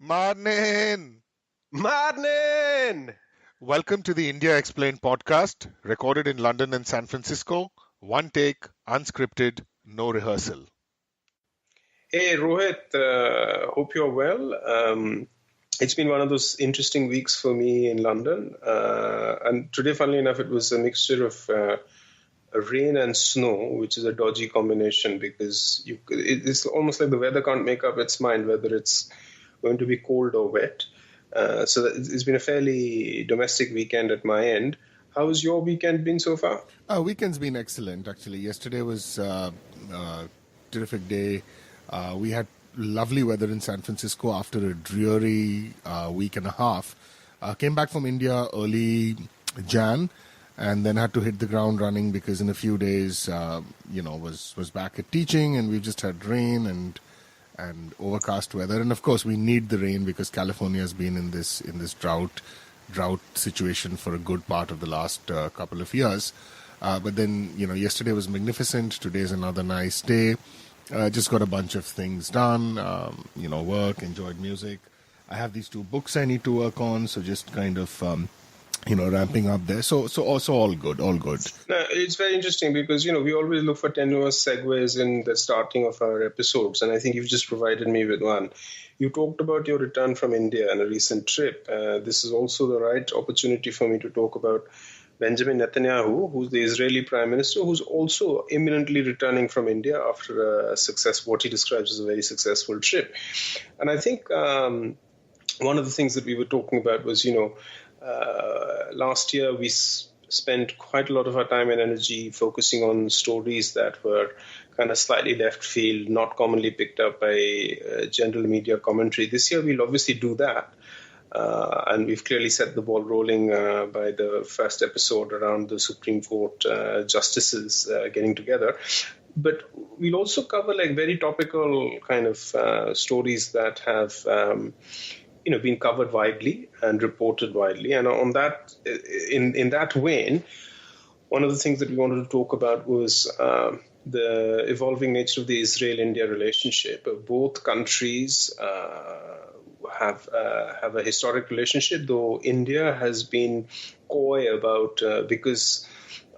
Morning! Madnin! Welcome to the India Explained podcast, recorded in London and San Francisco. One take, unscripted, no rehearsal. Hey Rohit, hope you're well. It's been one of those interesting weeks for me in London. And today, funnily enough, it was a mixture of rain and snow, which is a dodgy combination because it's almost like the weather can't make up its mind whether it's going to be cold or wet. So it's been a fairly domestic weekend at my end. How's your weekend been so far? Weekend's been excellent, actually. Yesterday was terrific day. We had lovely weather in San Francisco after a dreary week and a half. Came back from India early Jan, and then had to hit the ground running because in a few days, was back at teaching, and we've just had rain and overcast weather. And of course, we need the rain because California has been in this drought situation for a good part of the last couple of years. But then, yesterday was magnificent. Today's another nice day. Just got a bunch of things done, work, enjoyed music. I have these 2 books I need to work on, so just kind of, ramping up there. So also all good. No, it's very interesting because, we always look for tenuous segues in the starting of our episodes, and I think you've just provided me with one. You talked about your return from India and a recent trip. This is also the right opportunity for me to talk about Benjamin Netanyahu, who's the Israeli Prime Minister, who's also imminently returning from India after what he describes as a very successful trip. And I think one of the things that we were talking about was, last year we spent quite a lot of our time and energy focusing on stories that were kind of slightly left field, not commonly picked up by general media commentary. This year we'll obviously do that. And we've clearly set the ball rolling by the first episode around the Supreme Court justices getting together. But we'll also cover very topical kind of stories that have been covered widely and reported widely. And on that, in that vein, one of the things that we wanted to talk about was the evolving nature of the Israel-India relationship. Both countries have a historic relationship, though India has been coy about because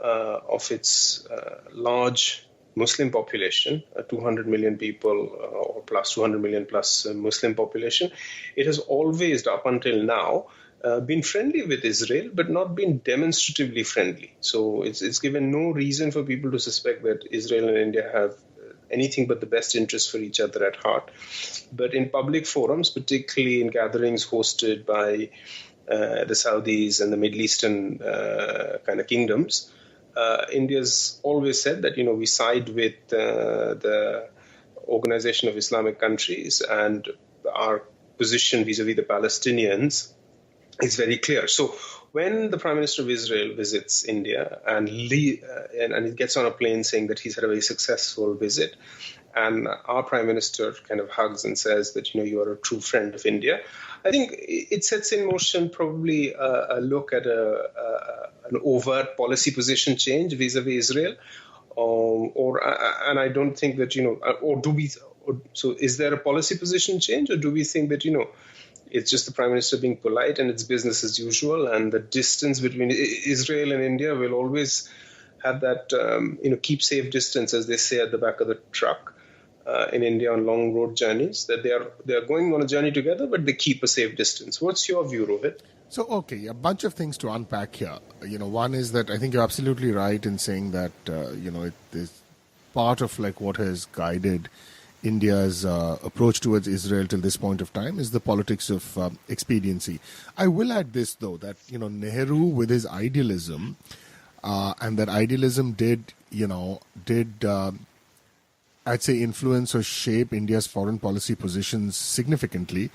of its large Muslim population, 200 million people or plus 200 million plus Muslim population. It has always, up until now, been friendly with Israel, but not been demonstratively friendly. So it's given no reason for people to suspect that Israel and India have anything but the best interest for each other at heart. But in public forums, particularly in gatherings hosted by the Saudis and the Middle Eastern kind of kingdoms, India's always said that, we side with the Organization of Islamic Countries, and our position vis-a-vis the Palestinians is very clear. So when the Prime Minister of Israel visits India and he gets on a plane saying that he's had a very successful visit, and our Prime Minister kind of hugs and says that, you are a true friend of India, I think it sets in motion probably a look at an overt policy position change vis-a-vis Israel. And I don't think that, so is there a policy position change, or do we think that, it's just the Prime Minister being polite and it's business as usual, and the distance between Israel and India will always have that, keep safe distance, as they say at the back of the truck in India on long road journeys, that they are going on a journey together, but they keep a safe distance. What's your view, Rohit? So, okay, a bunch of things to unpack here. One is that I think you're absolutely right in saying that, it is part of what has guided India's approach towards Israel till this point of time is the politics of expediency. I will add this, though, that, Nehru with his idealism, and that idealism did I'd say influence or shape India's foreign policy positions significantly,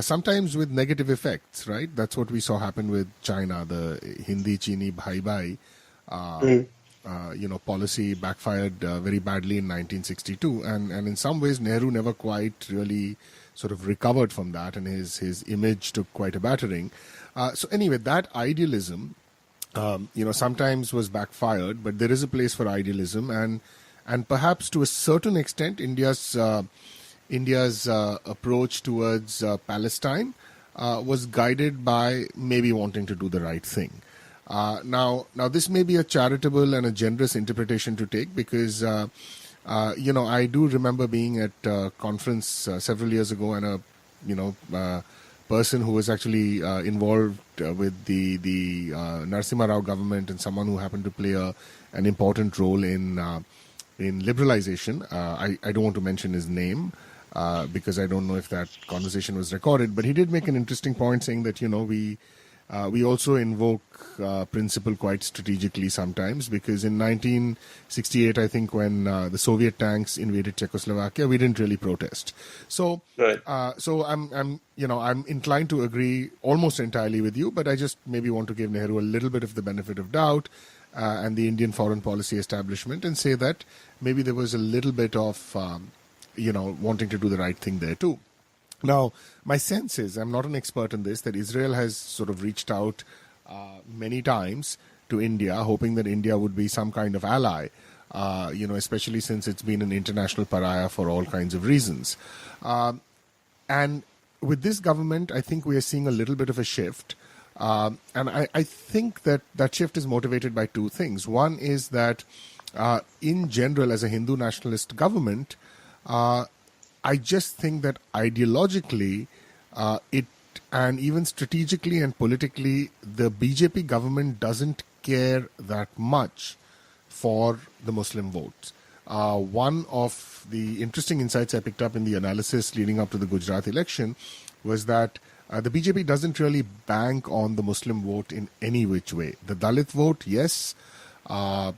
sometimes with negative effects, right? That's what we saw happen with China, the Hindi Chini Bhai Bhai policy backfired very badly in 1962, and in some ways Nehru never quite really sort of recovered from that, and his image took quite a battering. So anyway, that idealism, sometimes was backfired, but there is a place for idealism, and perhaps to a certain extent, India's India's approach towards Palestine was guided by maybe wanting to do the right thing. Now, this may be a charitable and a generous interpretation to take because, I do remember being at a conference several years ago, and a person who was actually involved with the Narasimha Rao government, and someone who happened to play an important role in liberalization. I don't want to mention his name because I don't know if that conversation was recorded, but he did make an interesting point saying that we also invoke principle quite strategically sometimes, because in 1968, I think, when the Soviet tanks invaded Czechoslovakia, we didn't really protest. So, Right. so I'm inclined to agree almost entirely with you, but I just maybe want to give Nehru a little bit of the benefit of doubt and the Indian foreign policy establishment, and say that maybe there was a little bit of wanting to do the right thing there too. Now, my sense is, I'm not an expert in this, that Israel has sort of reached out many times to India, hoping that India would be some kind of ally, especially since it's been an international pariah for all kinds of reasons. And with this government, I think we are seeing a little bit of a shift. And I think that shift is motivated by two things. One is that, in general, as a Hindu nationalist government, I just think that ideologically, and even strategically and politically, the BJP government doesn't care that much for the Muslim vote. One of the interesting insights I picked up in the analysis leading up to the Gujarat election was that the BJP doesn't really bank on the Muslim vote in any which way. The Dalit vote, yes. A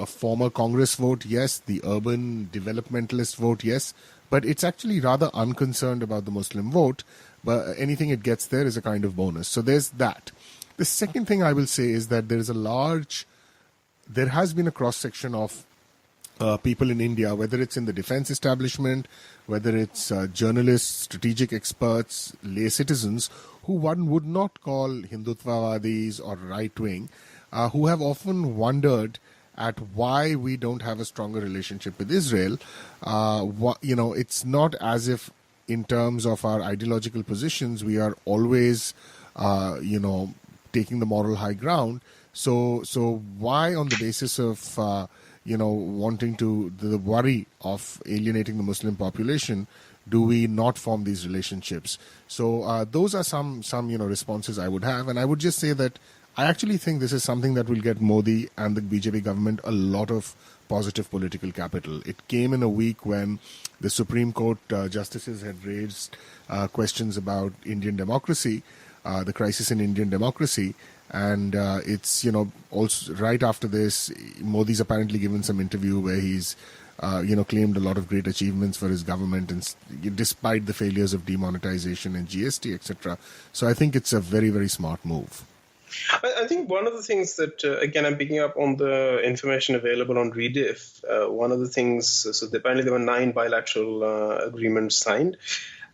former Congress vote, yes. The urban developmentalist vote, yes. But it's actually rather unconcerned about the Muslim vote. But anything it gets there is a kind of bonus. So there's that. The second thing I will say is that there has been a cross-section of people in India, whether it's in the defense establishment, whether it's journalists, strategic experts, lay citizens, who one would not call Hindutvavadis or right-wing, who have often wondered at why we don't have a stronger relationship with Israel. It's not as if in terms of our ideological positions, we are always, taking the moral high ground. So why, on the basis of, wanting to, the worry of alienating the Muslim population, do we not form these relationships? So those are some responses I would have. And I would just say that I actually think this is something that will get Modi and the BJP government a lot of positive political capital. It came in a week when the Supreme Court justices had raised questions about Indian democracy, the crisis in Indian democracy. And it's, also right after this, Modi's apparently given some interview where he's, claimed a lot of great achievements for his government, and despite the failures of demonetization and GST, etc. So I think it's a very, very smart move. I think one of the things that, again, I'm picking up on the information available on Rediff. One of the things, so apparently there were 9 bilateral agreements signed,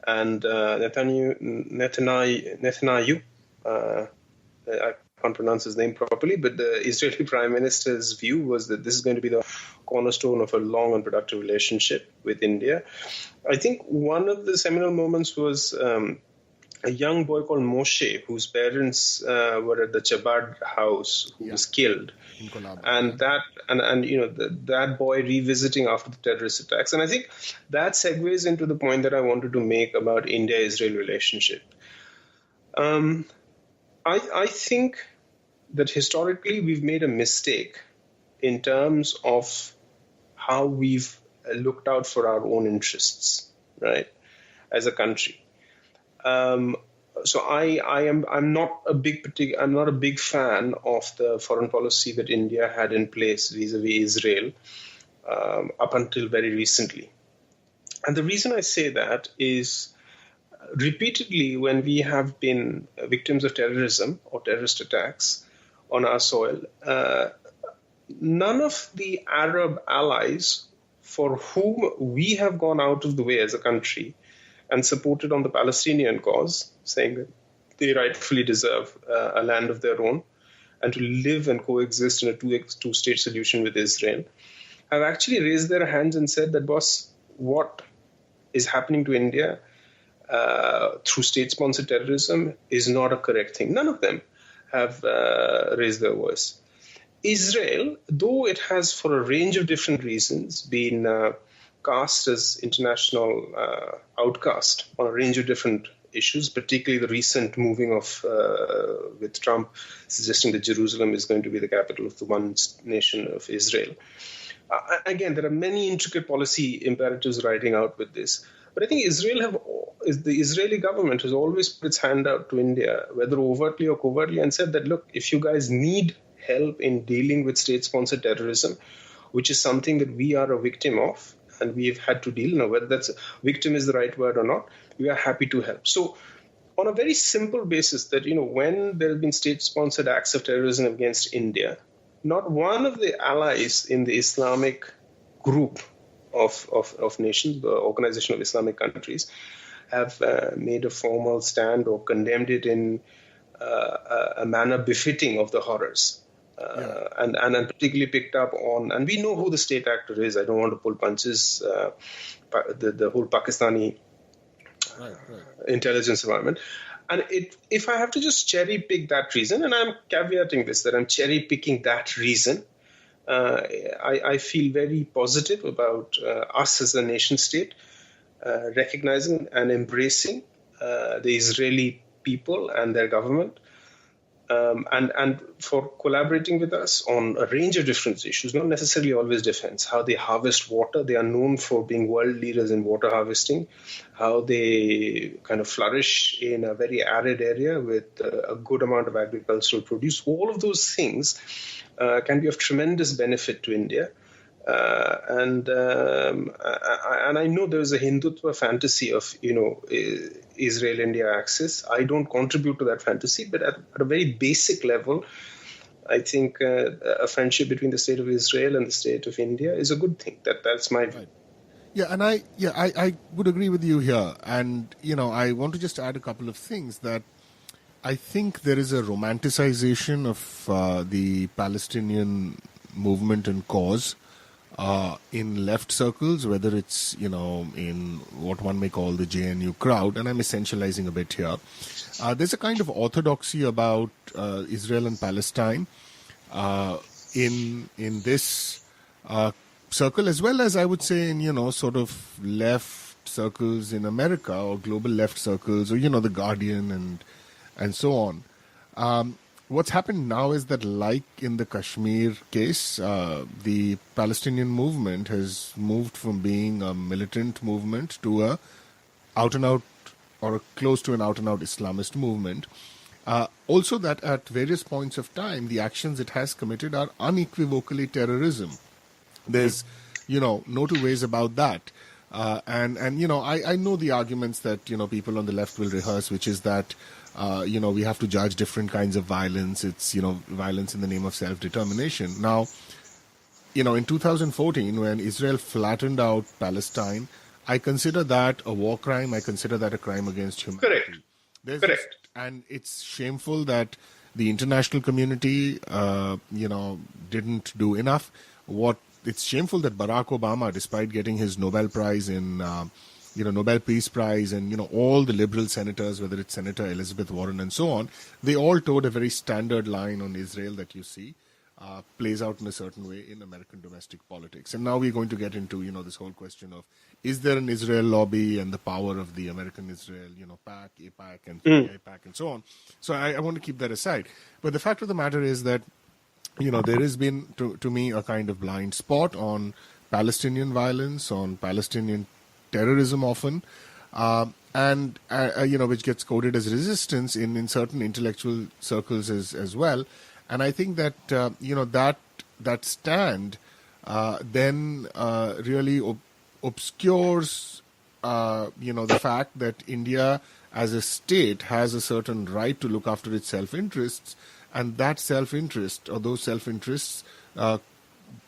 and Netanyahu, I can't pronounce his name properly, but the Israeli Prime Minister's view was that this is going to be the cornerstone of a long and productive relationship with India. I think one of the seminal moments was a young boy called Moshe, whose parents were at the Chabad house, who was killed, and that boy revisiting after the terrorist attacks. And I think that segues into the point that I wanted to make about India-Israel relationship. I think that historically we've made a mistake in terms of how we've looked out for our own interests, right, as a country. So I'm not a big fan of the foreign policy that India had in place vis-a-vis Israel up until very recently. And the reason I say that is repeatedly when we have been victims of terrorism or terrorist attacks on our soil, none of the Arab allies for whom we have gone out of the way as a country and supported on the Palestinian cause, saying that they rightfully deserve a land of their own and to live and coexist in a two-state solution with Israel, have actually raised their hands and said that, boss, what is happening to India through state-sponsored terrorism is not a correct thing. None of them have raised their voice. Israel, though it has, for a range of different reasons, been cast as international outcast on a range of different issues, particularly the recent moving of, with Trump suggesting that Jerusalem is going to be the capital of the one nation of Israel. Again, there are many intricate policy imperatives riding out with this. But I think the Israeli government has always put its hand out to India, whether overtly or covertly, and said that, look, if you guys need help in dealing with state-sponsored terrorism, which is something that we are a victim of, and we've had to deal with, whether that's victim is the right word or not, we are happy to help. So on a very simple basis that, when there have been state-sponsored acts of terrorism against India, not one of the allies in the Islamic group of nations, the Organization of Islamic Countries, have made a formal stand or condemned it in a manner befitting of the horrors. And particularly picked up on, and we know who the state actor is. I don't want to pull punches. The whole Pakistani intelligence environment. And if I have to just cherry pick that reason, and I'm caveating this, that I'm cherry picking that reason, I feel very positive about us as a nation state recognizing and embracing the Israeli people and their government, and for collaborating with us on a range of different issues, not necessarily always defense, how they harvest water. They are known for being world leaders in water harvesting, how they kind of flourish in a very arid area with a good amount of agricultural produce. All of those things can be of tremendous benefit to India. And I know there's a Hindutva fantasy of, Israel-India axis. I don't contribute to that fantasy, but at a very basic level, I think a friendship between the state of Israel and the state of India is a good thing. That's my view. Right. Yeah, and I would agree with you here. And, I want to just add a couple of things that I think there is a romanticization of the Palestinian movement and cause in left circles, whether it's, in what one may call the JNU crowd, and I'm essentializing a bit here. There's a kind of orthodoxy about Israel and Palestine in this circle, as well as I would say in, sort of left circles in America or global left circles, or, the Guardian and so on. What's happened now is that, like in the Kashmir case, the Palestinian movement has moved from being a militant movement to a out-and-out or close to an out-and-out Islamist movement. Also that at various points of time, the actions it has committed are unequivocally terrorism. There's, no two ways about that. And I know the arguments that, people on the left will rehearse, which is that, we have to judge different kinds of violence. It's, violence in the name of self-determination. Now, in 2014, when Israel flattened out Palestine, I consider that a war crime. I consider that a crime against humanity. Correct. And it's shameful that the international community, didn't do enough. It's shameful that Barack Obama, despite getting his Nobel Prize in Nobel Peace Prize and, all the liberal senators, whether it's Senator Elizabeth Warren and so on, they all towed a very standard line on Israel that you see plays out in a certain way in American domestic politics. And now we're going to get into, this whole question of, is there an Israel lobby and the power of the American Israel, PAC, APAC, and AIPAC and so on. So I want to keep that aside. But the fact of the matter is that, there has been, to me, a kind of blind spot on Palestinian violence, on Palestinian terrorism often, which gets coded as resistance in certain intellectual circles as well. And I think that, that stand then really obscures, the fact that India as a state has a certain right to look after its self-interests, and that self-interest or those self-interests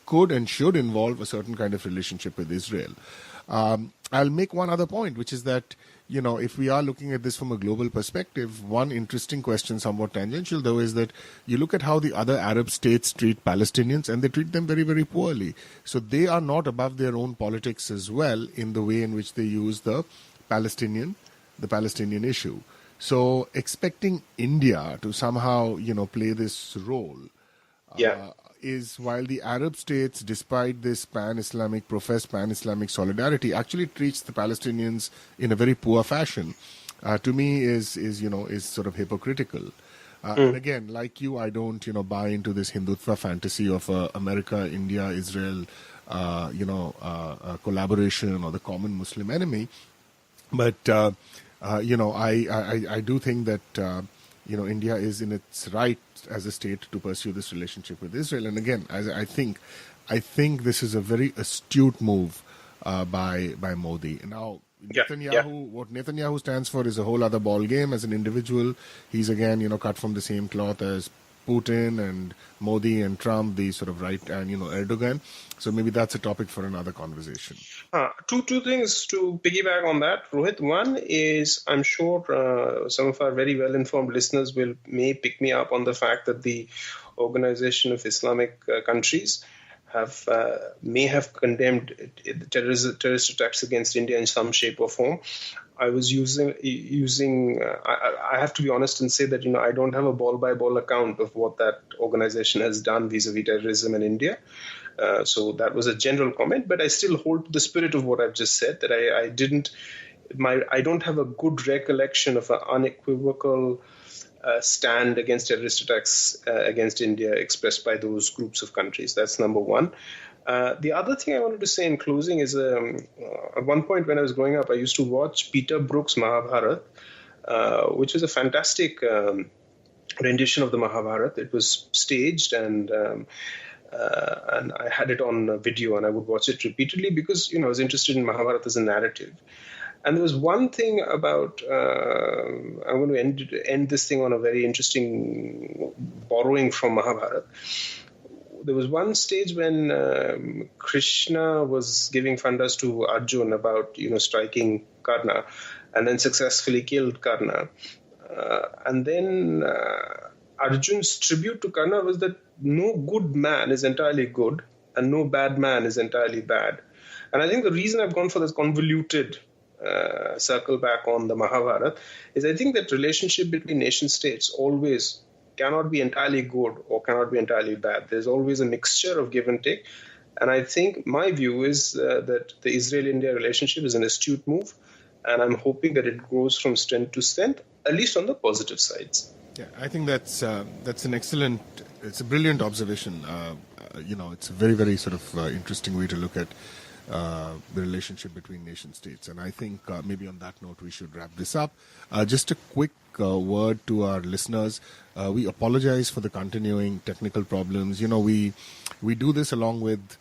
could and should involve a certain kind of relationship with Israel. I'll make one other point, which is that, if we are looking at this from a global perspective, one interesting question, somewhat tangential though, is that you look at how the other Arab states treat Palestinians, and they treat them very, very poorly. So they are not above their own politics as well in the way in which they use the Palestinian issue. So expecting India to somehow, play this role is, while the Arab states, despite this professed pan-Islamic solidarity, actually treats the Palestinians in a very poor fashion, to me is sort of hypocritical. And again, like you, I don't, buy into this Hindutva fantasy of America, India, Israel, collaboration or the common Muslim enemy. But, I do think that, India is in its right as a state to pursue this relationship with Israel. And again, I think this is a very astute move by Modi. Now, what Netanyahu stands for is a whole other ball game. As an individual, he's again, cut from the same cloth as Putin and Modi and Trump, the sort of right, and Erdogan. So maybe that's a topic for another conversation. Two things to piggyback on that, Rohit. One is, I'm sure some of our very well-informed listeners may pick me up on the fact that the Organization of Islamic Countries may have condemned terrorist attacks against India in some shape or form. I was I have to be honest and say that, I don't have a ball-by-ball account of what that organization has done vis-a-vis terrorism in India. So that was a general comment, but I still hold to the spirit of what I've just said, that I don't have a good recollection of an unequivocal stand against terrorist attacks against India expressed by those groups of countries. That's number one. The other thing I wanted to say in closing is, at one point when I was growing up, I used to watch Peter Brook's Mahabharat, which was a fantastic rendition of the Mahabharat. It was staged and I had it on video, and I would watch it repeatedly because, I was interested in Mahabharata as a narrative. And there was one thing about, I'm going to end this thing on a very interesting borrowing from Mahabharata. There was one stage when Krishna was giving fundas to Arjun about, striking Karna, and then successfully killed Karna. And then Arjun's tribute to Karna was that no good man is entirely good and no bad man is entirely bad. And I think the reason I've gone for this convoluted circle back on the Mahabharata is I think that relationship between nation states always cannot be entirely good or cannot be entirely bad. There's always a mixture of give and take. And I think my view is that the Israel-India relationship is an astute move, and I'm hoping that it grows from strength to strength, at least on the positive sides. Yeah, I think that's an excellent, it's a brilliant observation. It's a very, very sort of interesting way to look at the relationship between nation states. And I think maybe on that note, we should wrap this up. Just a quick word to our listeners. We apologize for the continuing technical problems. We do this along with,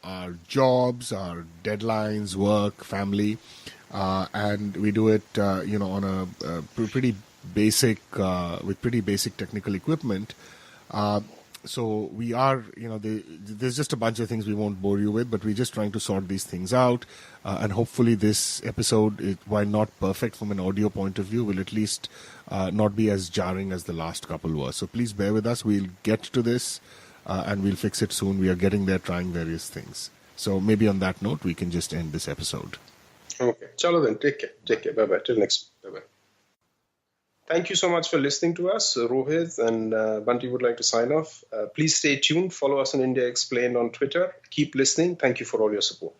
our jobs, our deadlines, work, family, and we do it, on a pretty basic, with pretty basic technical equipment. So we are, there's just a bunch of things we won't bore you with, but we're just trying to sort these things out. And hopefully this episode, while not perfect from an audio point of view, will at least not be as jarring as the last couple were. So please bear with us. We'll get to this and we'll fix it soon. We are getting there, trying various things. So maybe on that note, we can just end this episode. Okay. Chalo then. Take care. Bye-bye. Till next. Bye-bye. Thank you so much for listening to us. Rohit and Bunty would like to sign off. Please stay tuned. Follow us on India Explained on Twitter. Keep listening. Thank you for all your support.